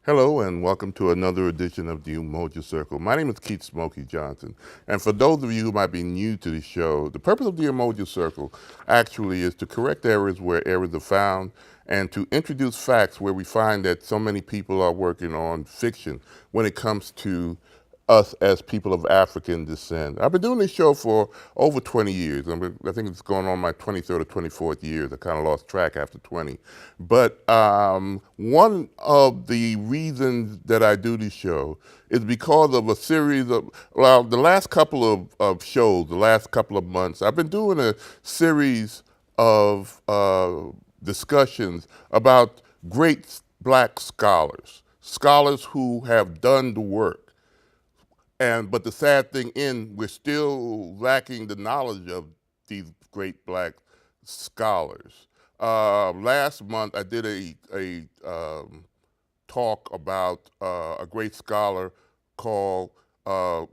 Hello and welcome to another edition of the Umoja Circle. My name is Keith Smokey Johnson, and for those of you who might be new to the show, the purpose of the Umoja Circle actually is to correct errors where errors are found and to introduce facts where we find that so many people are working on fiction when it comes to us as people of African descent. I've been doing this show for over 20 years. I think it's going on my 23rd or 24th year. I kind of lost track after 20. But one of the reasons that I do this show is because of a series of, well, the last couple of shows, the last couple of months, I've been doing a series of discussions about great black scholars who have done the work. But the sad thing we're still lacking the knowledge of these great black scholars. Last month, I did a talk about a great scholar called Van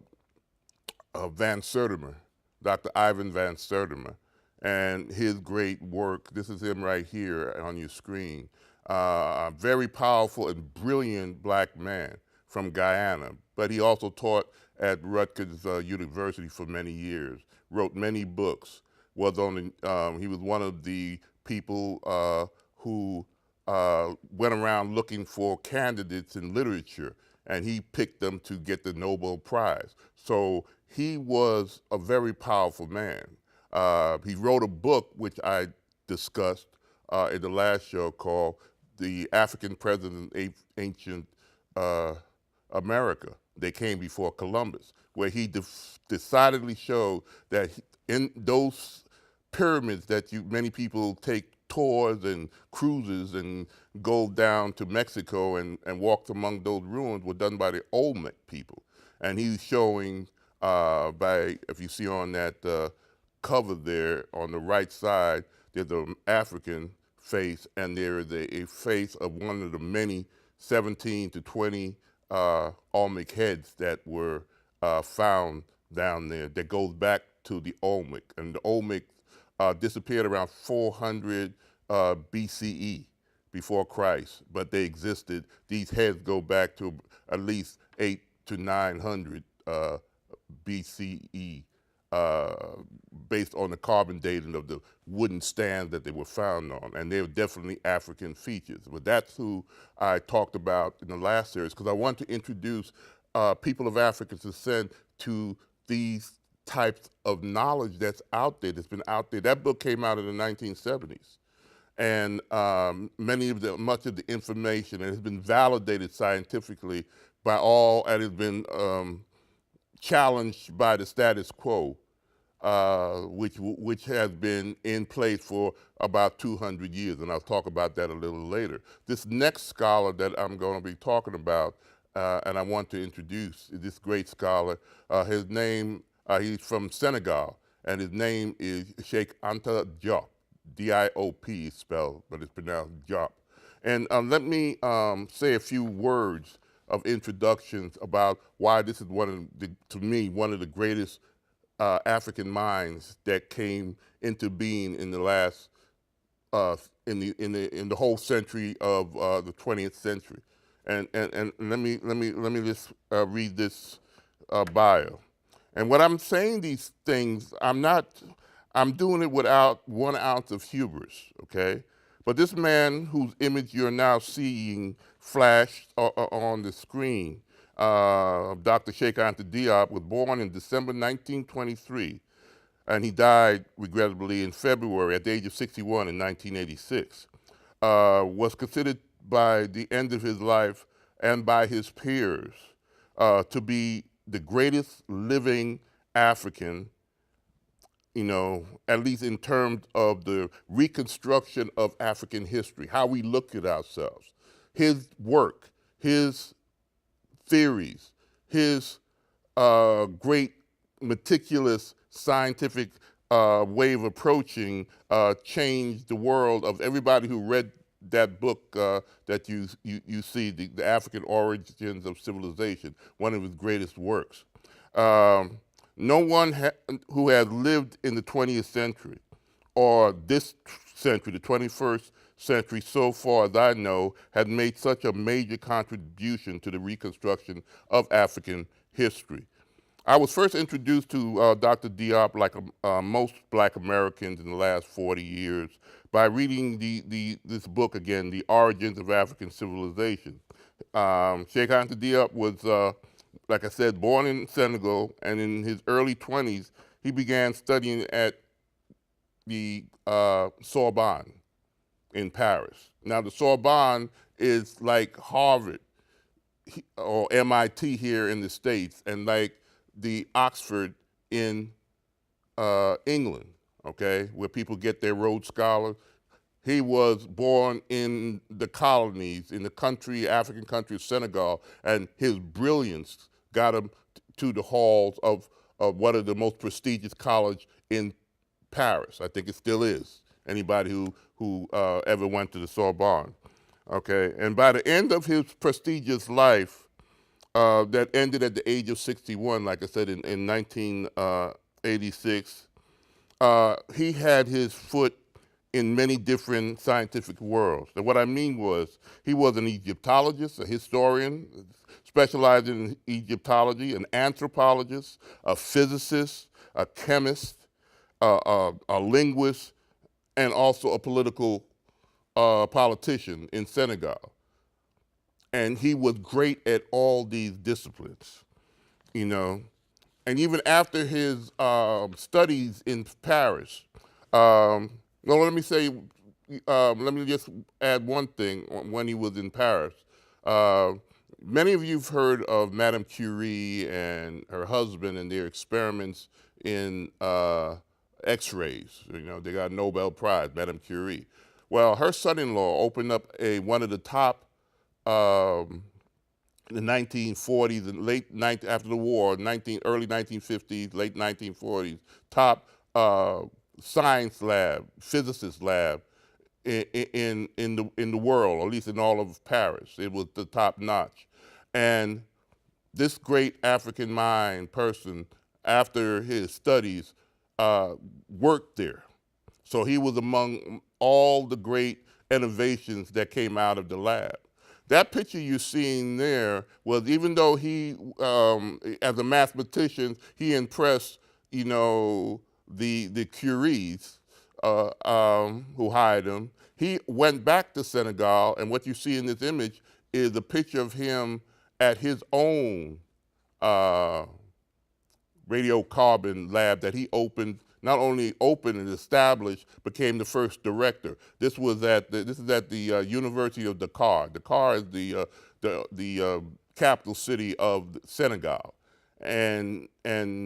Sertimer, Dr. Ivan Van Sertimer, and his great work. This is him right here on your screen. A very powerful and brilliant black man from Guyana, but he also taught at Rutgers University for many years, wrote many books, he was one of the people who went around looking for candidates in literature, and he picked them to get the Nobel Prize. So he was a very powerful man. He wrote a book which I discussed in the last show called The African President of Ancient America. They came before Columbus, where he decidedly showed that in those pyramids that many people take tours and cruises and go down to Mexico and walk among those ruins were done by the Olmec people. And he's showing if you see on that cover there on the right side, there's an African face and there is a face of one of the many 17 to 20 Olmec heads that were found down there that goes back to the Olmec. And the Olmec disappeared around 400 BCE, before Christ, but they existed. These heads go back to at least 8 to 900 BCE, based on the carbon dating of the wooden stands that they were found on, and they were definitely African features. But that's who I talked about in the last series, because I want to introduce people of African descent to these types of knowledge that's out there, that's been out there. That book came out in the 1970s. And much of the information, and has been validated scientifically by all, and has been challenged by the status quo, which has been in place for about 200 years, and I'll talk about that a little later. This next scholar that I'm going to be talking about, and I want to introduce this great scholar, his name, he's from Senegal, and his name is Sheikh Anta Diop. D-I-O-P is spelled, but it's pronounced Diop. And let me say a few words of introductions about why this is to me, one of the greatest African minds that came into being in the last, in the whole century of the 20th century. And let me just read this bio. And when I'm saying these things, I'm doing it without 1 ounce of hubris, okay? But this man whose image you're now seeing flashed on the screen, Dr. Sheikh Anta Diop, was born in December 1923, and he died, regrettably, in February at the age of 61 in 1986. Was considered by the end of his life and by his peers to be the greatest living African, at least in terms of the reconstruction of African history, how we look at ourselves. His work, his theories, his great meticulous scientific way of approaching changed the world of everybody who read that book that you see, the African Origins of Civilization, one of his greatest works. No one who has lived in the 20th century or this century, the 21st century, so far as I know, has made such a major contribution to the reconstruction of African history. I was first introduced to Dr. Diop, like most Black Americans in the last 40 years, by reading this book again, The Origins of African Civilization. Cheikh Anta Diop was, like I said, born in Senegal, and in his early 20s, he began studying at the Sorbonne in Paris. Now, the Sorbonne is like Harvard or MIT here in the States, and like the Oxford in England, okay, where people get their Rhodes Scholar. He was born in the colonies, in the country, African country of Senegal, and his brilliance got him to the halls of one of the most prestigious college in Paris. I think it still is. Anybody who ever went to the Sorbonne, okay? And by the end of his prestigious life, that ended at the age of 61, like I said, in 1986, he had his foot in many different scientific worlds. And what I mean was, he was an Egyptologist, a historian, specialized in Egyptology, an anthropologist, a physicist, a chemist, a linguist, and also a political politician in Senegal. And he was great at all these disciplines, you know. And even after his studies in Paris, well, let me say, let me just add one thing when he was in Paris. Many of you have heard of Madame Curie and her husband and their experiments in X-rays. You know, they got a Nobel Prize, Madame Curie. Well, her son-in-law opened up one of the top, in the 1940s and after the war, early 1950s, late 1940s, top science lab, physicist lab in the world, or at least in all of Paris. It was the top notch. And this great African mind person, after his studies, worked there. So he was among all the great innovations that came out of the lab. That picture you're seeing there was, even though he, as a mathematician, he impressed, you know, the Curies who hired him. He went back to Senegal, and what you see in this image is a picture of him at his own radiocarbon lab that he opened, not only opened and established, became the first director. This is at the University of Dakar. Dakar is the capital city of Senegal, and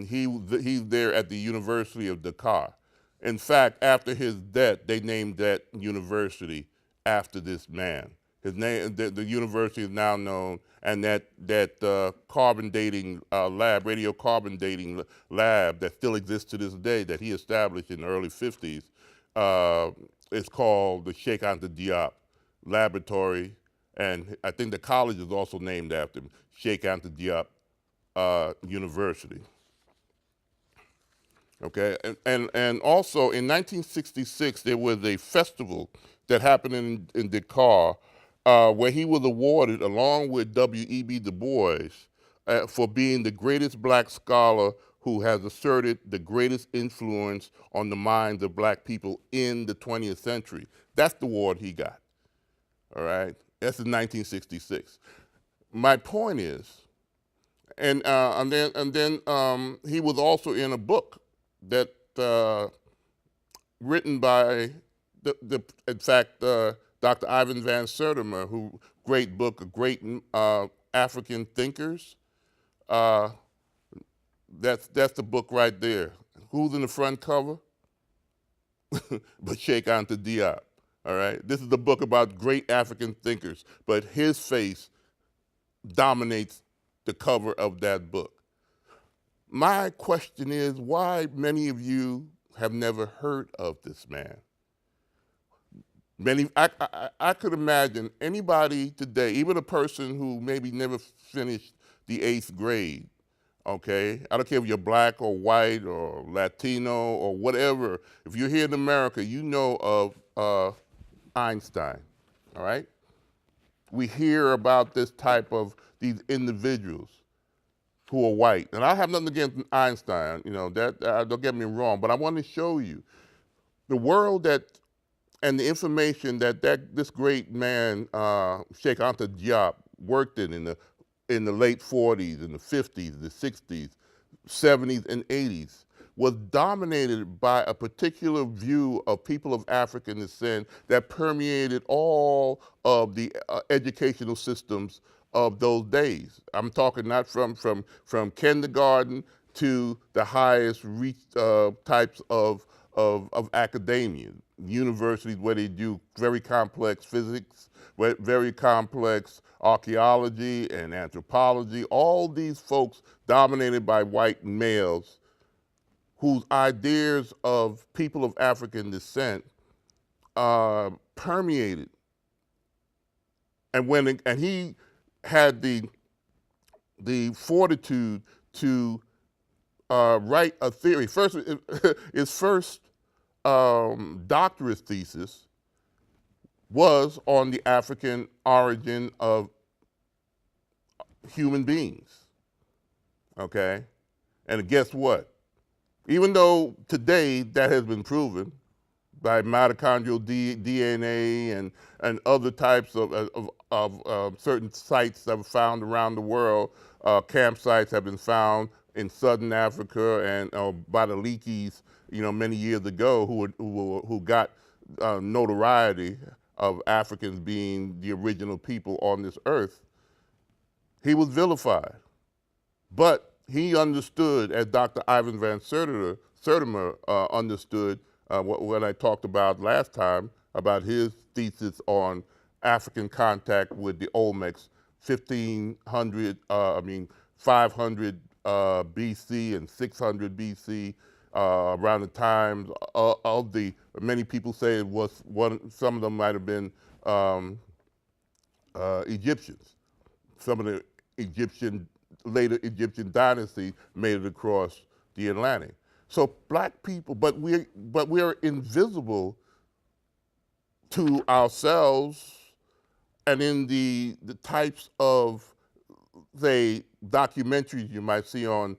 he's there at the University of Dakar. In fact, after his death, they named that university after this man. His name, the university is now known, and that carbon dating lab, radiocarbon dating lab that still exists to this day, that he established in the early 50s, is called the Cheikh Anta Diop Laboratory, and I think the college is also named after him, Cheikh Anta Diop University. Okay, and also in 1966 there was a festival that happened in Dakar, where he was awarded, along with W.E.B. Du Bois, for being the greatest Black scholar who has asserted the greatest influence on the minds of Black people in the 20th century. That's the award he got, all right? That's in 1966. My point is, and then he was also in a book that written by in fact, Dr. Ivan Van Sertima, who great book, great African thinkers. That's the book right there. Who's in the front cover? But Cheikh Anta Diop. All right, this is the book about great African thinkers, but his face dominates the cover of that book. My question is, why many of you have never heard of this man? I could imagine anybody today, even a person who maybe never finished the 8th grade, okay? I don't care if you're black or white or Latino or whatever. If you're here in America, you know of Einstein, all right? We hear about this type of these individuals who are white. And I have nothing against Einstein, you know, that don't get me wrong, but I want to show you the world that and the information that this great man, Sheikh Anta Diop, worked in the late 40s, in the 50s, the 60s, 70s, and 80s, was dominated by a particular view of people of African descent that permeated all of the educational systems of those days. I'm talking not from kindergarten to the highest types of academia, universities where they do very complex physics, very complex archaeology and anthropology, all these folks dominated by white males whose ideas of people of African descent permeated. And he had the fortitude to write a theory. First, his first doctorate thesis was on the African origin of human beings, okay? And guess what? Even though today that has been proven by mitochondrial DNA and other types of certain sites that were found around the world, campsites have been found in southern Africa and by the Leakeys, you know, many years ago, who got notoriety of Africans being the original people on this earth. He was vilified, but he understood, as Dr. Ivan Van Sertimer understood what I talked about last time about his thesis on African contact with the Olmecs, 500 BC and 600 BC, around the time of the, many people say it was some of them might have been Egyptians. Some of the later Egyptian dynasty made it across the Atlantic. So black people, but we're invisible to ourselves and in the types of, say, documentaries you might see on,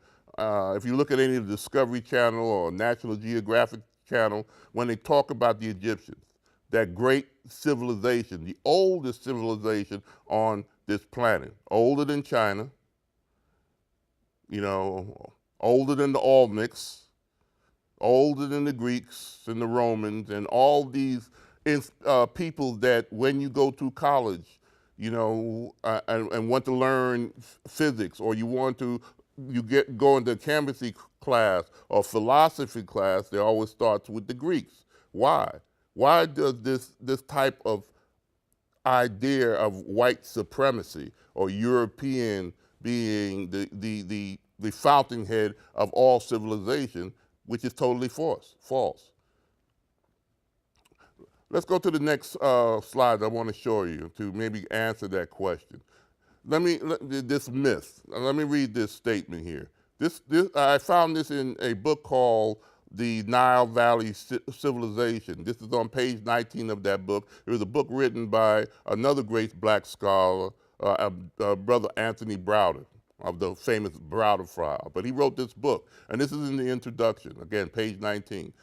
if you look at any of the Discovery Channel or National Geographic Channel, when they talk about the Egyptians, that great civilization, the oldest civilization on this planet, older than China, you know, older than the Olmecs, older than the Greeks and the Romans and all these people that when you go to college, you know, and want to learn physics, or you go into a chemistry class or philosophy class, they always starts with the Greeks. Why? Why does this type of idea of white supremacy or European being the fountainhead of all civilization, which is totally false. Let's go to the next slide I want to show you to maybe answer that question. This myth, let me read this statement here. I found this in a book called The Nile Valley Civilization. This is on page 19 of that book. It was a book written by another great black scholar, Brother Anthony Browder, of the famous Browder file. But he wrote this book, and this is in the introduction, again, page 19.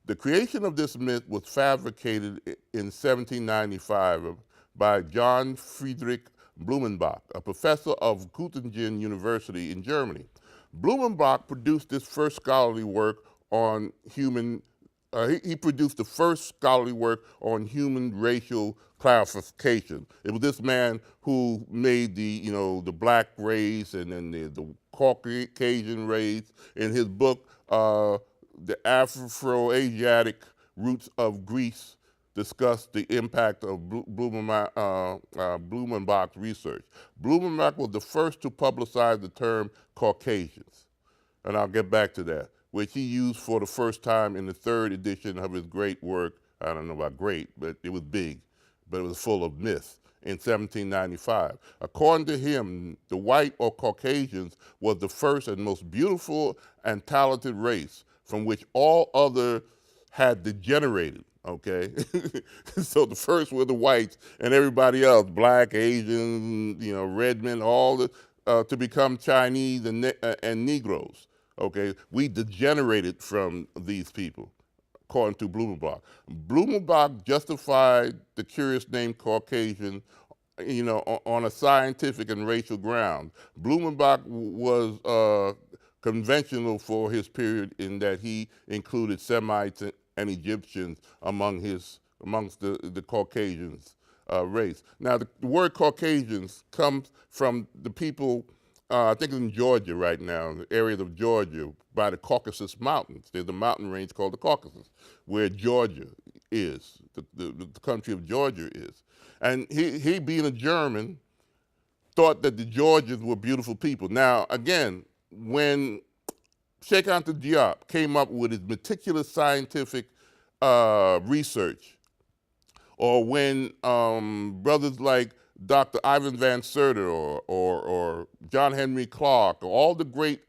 The creation of this myth was fabricated in 1795 by John Friedrich Blumenbach, a professor of Göttingen University in Germany. Blumenbach produced this first scholarly work on he produced the first scholarly work on human racial classification. It was this man who made the black race and then the Caucasian race. In his book, The Afro-Asiatic Roots of Greece, discussed the impact of Blumenbach's research. Blumenbach was the first to publicize the term Caucasians, and I'll get back to that, which he used for the first time in the third edition of his great work. I don't know about great, but it was big, but it was full of myths. in 1795. According to him, the white or Caucasians was the first and most beautiful and talented race from which all other had degenerated, okay? So the first were the whites and everybody else, black, Asian, red men, all to become Chinese and Negroes, okay? We degenerated from these people, according to Blumenbach. Blumenbach justified the curious name Caucasian, on a scientific and racial ground. Blumenbach was conventional for his period in that he included Semites and Egyptians amongst the Caucasians race. Now, the word Caucasians comes from the people, I think in Georgia right now, the areas of Georgia by the Caucasus Mountains. There's a mountain range called the Caucasus, where Georgia is, the country of Georgia is. And he being a German, thought that the Georgians were beautiful people. Now, again, when Cheikh Anta Diop came up with his meticulous scientific research, or when brothers like Dr. Ivan Van Serter or John Henry Clark, or all the great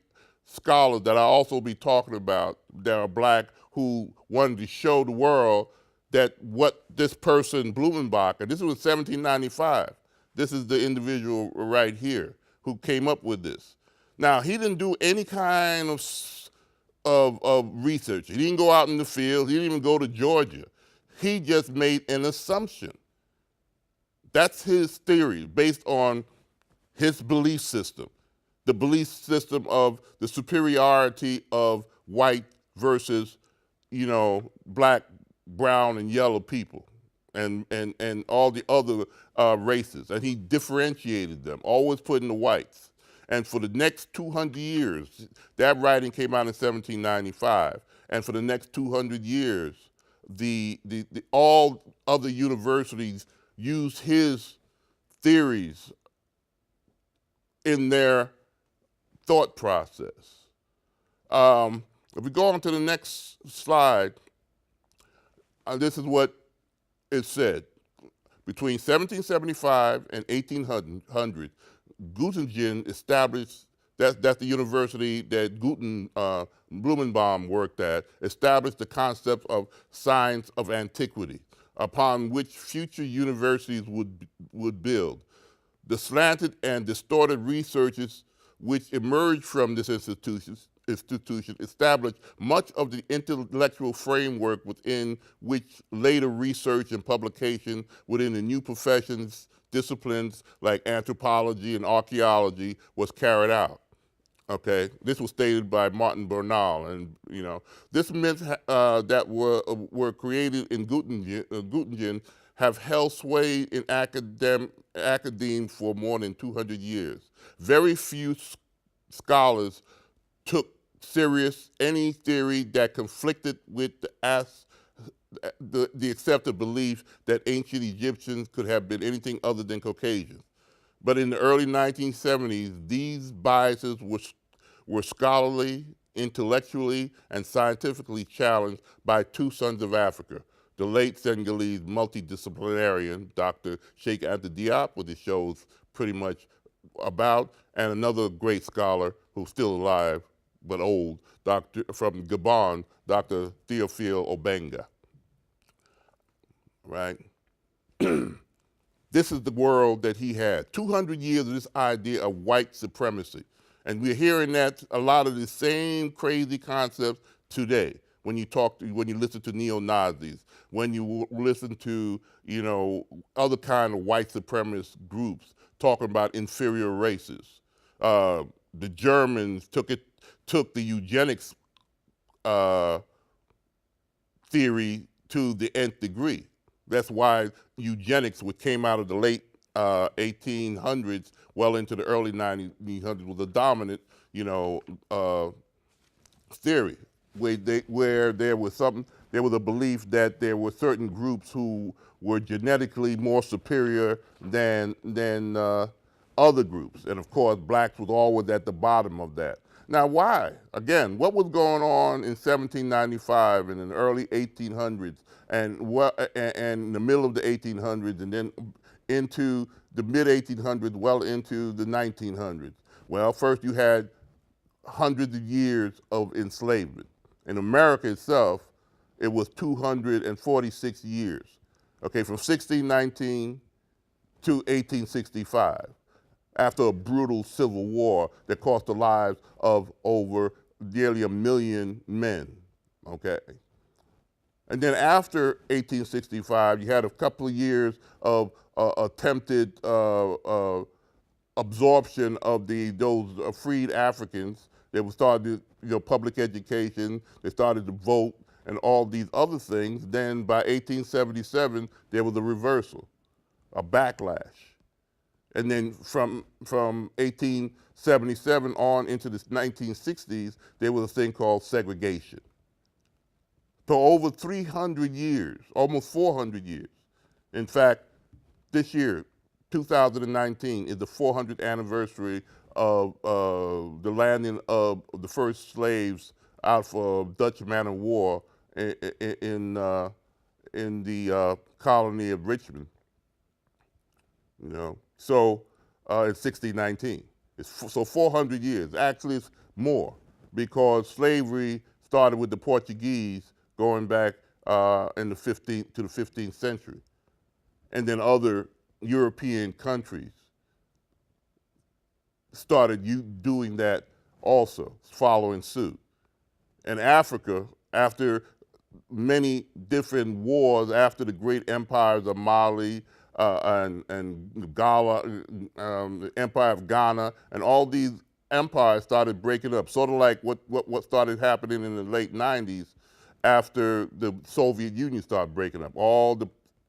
scholars that I'll also be talking about that are black who wanted to show the world that what this person, Blumenbach, and this was 1795, this is the individual right here who came up with this. Now, he didn't do any kind of research. He didn't go out in the field. He didn't even go to Georgia. He just made an assumption. That's his theory based on his belief system, the belief system of the superiority of white versus, black, brown, and yellow people, and all the other races. And he differentiated them, always putting the whites. And for the next 200 years, that writing came out in 1795, and for the next 200 years, all other universities used his theories in their thought process. If we go on to the next slide, this is what it said. Between 1775 and 1800, Göttingen established, that's the university that Blumenbaum worked at, established the concept of science of antiquity, upon which future universities would build. The slanted and distorted researches which emerged from this institution established much of the intellectual framework within which later research and publication within the new professions, disciplines like anthropology and archaeology was carried out. Okay, this was stated by Martin Bernal, and this meant that were created in Göttingen have held sway in academe for more than 200 years. Very few scholars took serious any theory that conflicted with the accepted belief that ancient Egyptians could have been anything other than Caucasian. But in the early 1970s, these biases were scholarly, intellectually, and scientifically challenged by two sons of Africa, the late Senegalese multidisciplinarian, Dr. Cheikh Anta Diop, what this show's pretty much about, and another great scholar who's still alive, but old, from Gabon, Dr. Theophile Obenga, right? This is the world that he had. 200 years of this idea of white supremacy. And we're hearing that a lot of the same crazy concepts today when you listen to neo-Nazis, when you listen to, other kind of white supremacist groups talking about inferior races. The Germans took the eugenics theory to the nth degree. That's why eugenics, which came out of the late 1800s, well into the early 1900s, was a dominant, theory, where there was a belief that there were certain groups who were genetically more superior than other groups, and of course, blacks was always at the bottom of that. Now, why? Again, what was going on in 1795 and in the early 1800s and the middle of the 1800s and then into the mid 1800s, well into the 1900s? Well, first you had hundreds of years of enslavement. In America itself, it was 246 years, okay, from 1619 to 1865, after a brutal civil war that cost the lives of over nearly 1 million men, okay? And then after 1865, you had a couple of years of attempted absorption of those freed Africans. They were started, public education. They started to vote and all these other things. Then by 1877, there was a reversal, a backlash. And then from 1877 on into the 1960s, there was a thing called segregation. For over 300 years, almost 400 years. In fact, this year, 2019, is the 400th anniversary of the landing of the first slaves out for Dutch man of war in the colony of Richmond. So it's 1619. So 400 years. Actually, it's more because slavery started with the Portuguese going back in the 15th century, and then other European countries started doing that also, following suit. And Africa, after many different wars, after the great empires of Mali and Gala, the Empire of Ghana, and all these empires started breaking up, sort of like what started happening in the late 90s after the Soviet Union started breaking up. All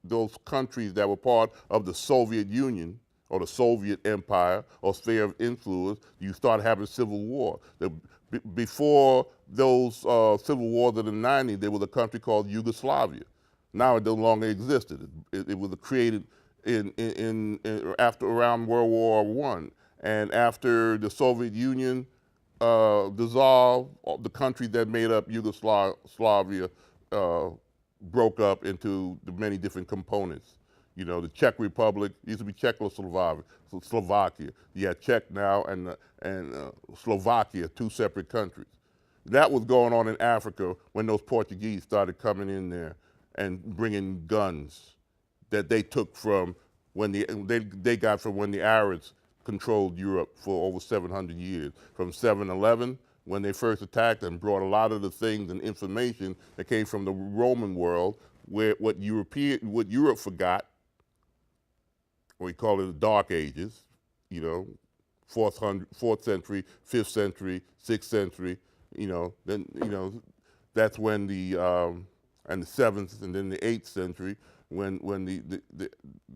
those countries that were part of the Soviet Union or the Soviet Empire or sphere of influence, you start having civil war. Before those civil wars of the 90s, there was a country called Yugoslavia. Now it no longer existed. It was created after around World War I. And after the Soviet Union dissolved, the countries that made up Yugoslavia broke up into the many different components. The Czech Republic used to be Slovakia. You have Czech now and Slovakia, two separate countries. That was going on in Africa when those Portuguese started coming in there and bringing guns that they took from when they got from when the Arabs controlled Europe for over 700 years. From 711, when they first attacked and brought a lot of the things and information that came from the Roman world, where what Europe forgot, we call it the Dark Ages, 4th century, 5th century, 6th century, then that's when the and the 7th and then the 8th century when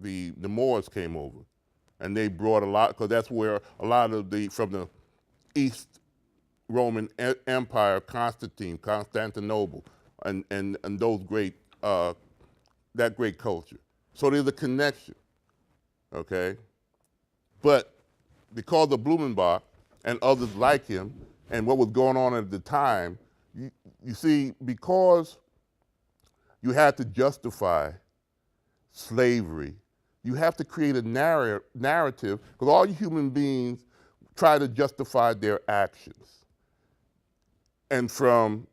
the Moors came over, and they brought a lot, because that's where a lot of from the East Roman Empire, Constantinople, and those great that great culture. So there's a connection, okay? But because of Blumenbach and others like him and what was going on at the time, you see, because you had to justify slavery, you have to create a narrative, because all human beings try to justify their actions. And from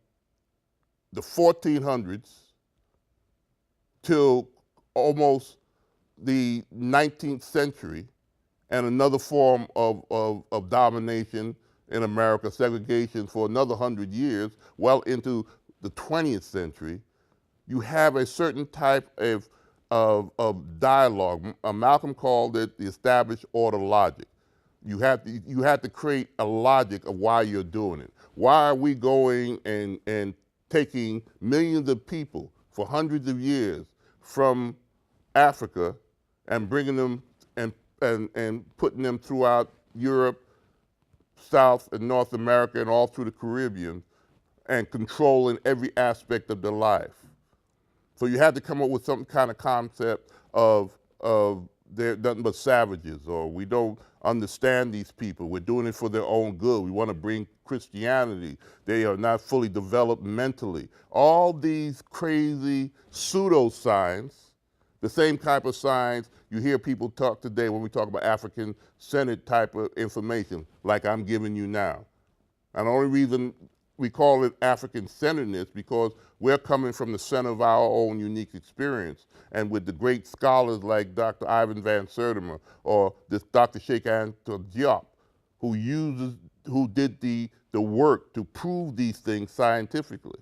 the 1400s till almost the 19th century, and another form of domination in America, segregation for another 100 years, well into the 20th century, you have a certain type of dialogue. Malcolm called it the established order logic. You have to create a logic of why you're doing it. Why are we going and taking millions of people for hundreds of years from Africa and bringing them and putting them throughout Europe, South and North America, and all through the Caribbean, and controlling every aspect of their life? So you had to come up with some kind of concept of they're nothing but savages, or we don't understand these people. We're doing it for their own good. We want to bring Christianity. They are not fully developed mentally. All these crazy pseudo-science, the same type of science you hear people talk today when we talk about African-centered type of information, like I'm giving you now. And the only reason we call it African-centeredness because we're coming from the center of our own unique experience. And with the great scholars like Dr. Ivan Van Sertima or this Dr. Sheikh Anta Diop, who did the work to prove these things scientifically.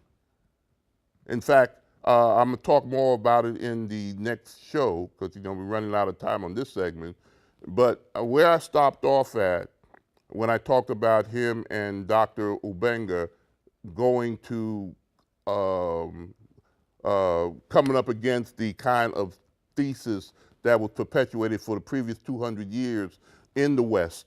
In fact, I'm gonna talk more about it in the next show because we're running out of time on this segment. But where I stopped off at when I talked about him and Dr. Ubenga going to coming up against the kind of thesis that was perpetuated for the previous 200 years in the West,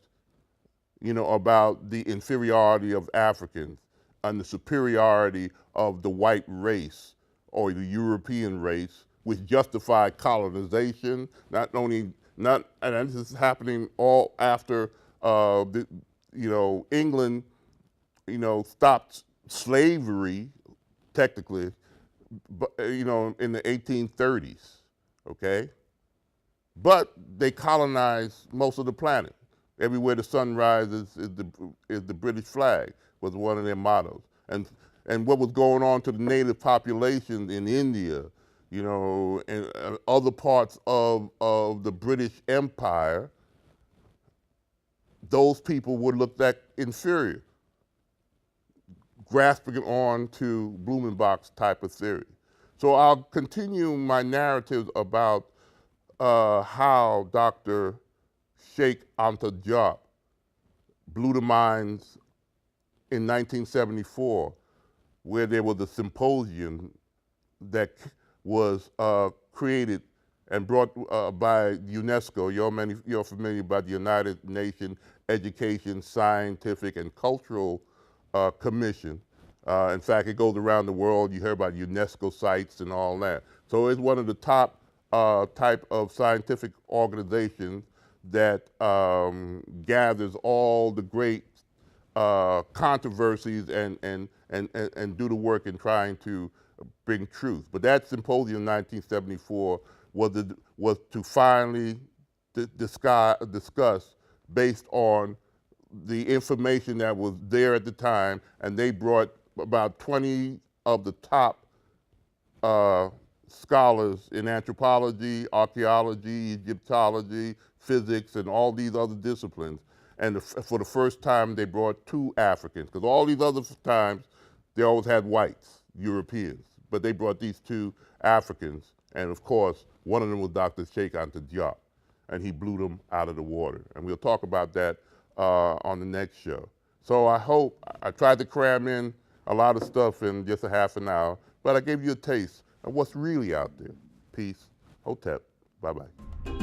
about the inferiority of Africans and the superiority of the white race or the European race, which justified colonization, and this is happening all after England, stopped slavery, technically, but, in the 1830s, okay? But they colonized most of the planet. Everywhere the sun rises is the British flag, was one of their mottos. And what was going on to the native populations in India, and other parts of the British Empire, those people were looked at inferior, grasping on to Blumenbach's type of theory. So I'll continue my narrative about how Dr. Sheikh Anta Diop blew the minds in 1974, where there was a symposium that was created and brought by UNESCO. You're familiar about the United Nations Education, Scientific, and Cultural Commission. In fact, it goes around the world. You hear about UNESCO sites and all that. So it's one of the top type of scientific organizations that gathers all the great controversies and do the work in trying to bring truth. But that symposium in 1974 was to finally discuss based on the information that was there at the time, and they brought about 20 of the top scholars in anthropology, archaeology, Egyptology, physics, and all these other disciplines. And for the first time, they brought 2 Africans, because all these other times, they always had whites, Europeans. But they brought these 2 Africans, and of course, one of them was Dr. Sheikh Anta Diop, and he blew them out of the water. And we'll talk about that on the next show. So I tried to cram in a lot of stuff in just a half an hour, but I gave you a taste of what's really out there. Peace. Hotep. Bye-bye.